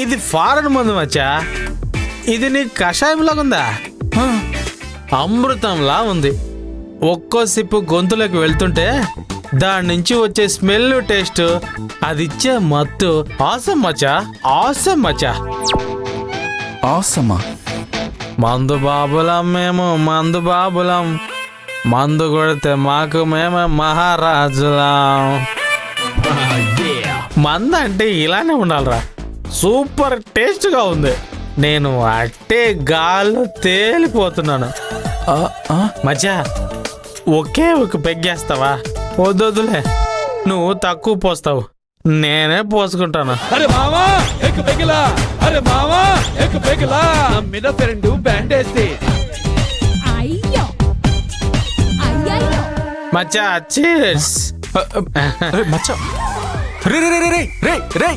ఇది ఫారెన్ మందు మచ్చా. ఇది నీకు కషాయంలాగా ఉందా? అమృతంలా ఉంది. ఒక్కో సిప్పు గొంతులోకి వెళ్తుంటే దాని నుంచి వచ్చే స్మెల్, టేస్ట్, అది ఇచ్చే మత్తు ఆసం మచ్చా, ఆసం మచ్చా. ఆసమా? మందు బాబులం మేము, మందు బాబులం. మందు కొడితే మాకు మేమే మహారాజులం. మందు అంటే ఇలానే ఉండాలిరా. సూపర్ టేస్ట్గా ఉంది. నేను అట్టే గాల్లో తేలిపోతున్నాను. మచ్చా ఒకే ఒక పెగ్గేస్తావా? వద్దులే, నువ్వు తక్కువ పోస్తావు, నేనే పోసుకుంటాను. అరే మామా ఎక్ పెగిలా, అరే మామా ఎక్ పెగిలా. నమ్మిన ఫ్రెండ్ బ్యాండేస్తే అయ్యో అయ్యయ్యో. మచ్చా చీర్స్. మచ్చా రే రే రే రే రే రే